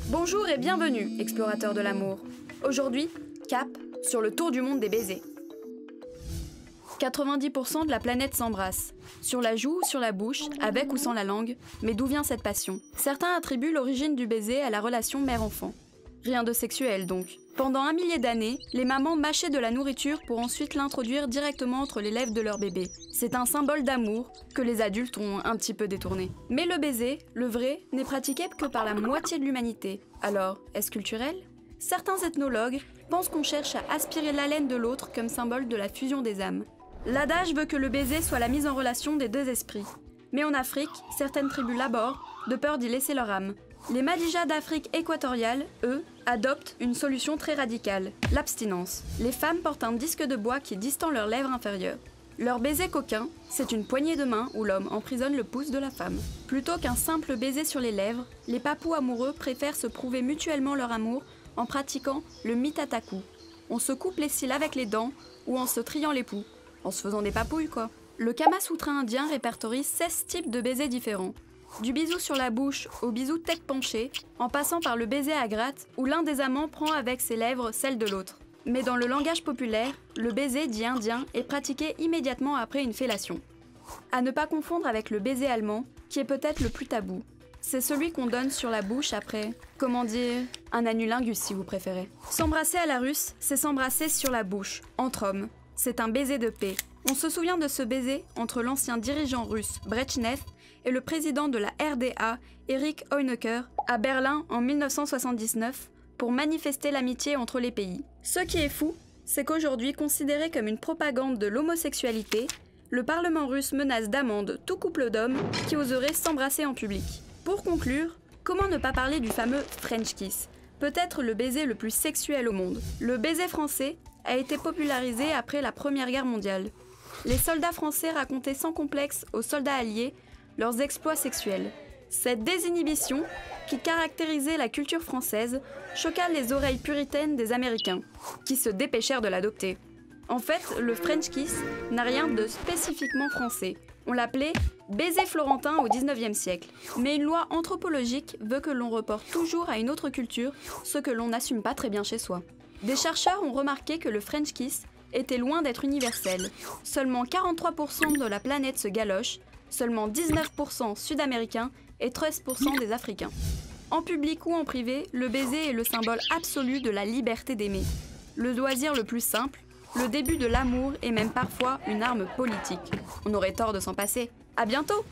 Bonjour et bienvenue, explorateurs de l'amour. Aujourd'hui, cap sur le tour du monde des baisers. 90% de la planète s'embrasse. Sur la joue ou sur la bouche, avec ou sans la langue, mais d'où vient cette passion? Certains attribuent l'origine du baiser à la relation mère-enfant. Rien de sexuel donc. Pendant 1 millier d'années, les mamans mâchaient de la nourriture pour ensuite l'introduire directement entre les lèvres de leur bébé. C'est un symbole d'amour que les adultes ont un petit peu détourné. Mais le baiser, le vrai, n'est pratiqué que par la moitié de l'humanité. Alors, est-ce culturel? Certains ethnologues pensent qu'on cherche à aspirer l'haleine de l'autre comme symbole de la fusion des âmes. L'adage veut que le baiser soit la mise en relation des deux esprits. Mais en Afrique, certaines tribus l'abhorrent, de peur d'y laisser leur âme. Les Madijas d'Afrique équatoriale, eux, adoptent une solution très radicale, l'abstinence. Les femmes portent un disque de bois qui distend leurs lèvres inférieures. Leur baiser coquin, c'est une poignée de main où l'homme emprisonne le pouce de la femme. Plutôt qu'un simple baiser sur les lèvres, les papous amoureux préfèrent se prouver mutuellement leur amour en pratiquant le mitataku. On se coupe les cils avec les dents ou en se triant les poux. En se faisant des papouilles, quoi. Le Kama Sutra indien répertorie 16 types de baisers différents. Du bisou sur la bouche au bisou tête penchée, en passant par le baiser à gratte, où l'un des amants prend avec ses lèvres celle de l'autre. Mais dans le langage populaire, le baiser dit indien est pratiqué immédiatement après une fellation. À ne pas confondre avec le baiser allemand, qui est peut-être le plus tabou. C'est celui qu'on donne sur la bouche après, comment dire, un anulingus si vous préférez. S'embrasser à la russe, c'est s'embrasser sur la bouche, entre hommes. C'est un baiser de paix. On se souvient de ce baiser entre l'ancien dirigeant russe Brejnev et le président de la RDA, Erich Honecker, à Berlin en 1979, pour manifester l'amitié entre les pays. Ce qui est fou, c'est qu'aujourd'hui, considéré comme une propagande de l'homosexualité, le Parlement russe menace d'amende tout couple d'hommes qui oserait s'embrasser en public. Pour conclure, comment ne pas parler du fameux French kiss, peut-être le baiser le plus sexuel au monde. Le baiser français a été popularisé après la Première Guerre mondiale. Les soldats français racontaient sans complexe aux soldats alliés leurs exploits sexuels. Cette désinhibition, qui caractérisait la culture française, choqua les oreilles puritaines des Américains, qui se dépêchèrent de l'adopter. En fait, le French kiss n'a rien de spécifiquement français. On l'appelait baiser florentin au XIXe siècle. Mais une loi anthropologique veut que l'on reporte toujours à une autre culture ce que l'on n'assume pas très bien chez soi. Des chercheurs ont remarqué que le French kiss était loin d'être universel. Seulement 43% de la planète se galoche, seulement 19% sud-américains et 13% des Africains. En public ou en privé, le baiser est le symbole absolu de la liberté d'aimer. Le loisir le plus simple, le début de l'amour et même parfois une arme politique. On aurait tort de s'en passer. À bientôt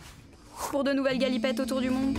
pour de nouvelles galipettes autour du monde.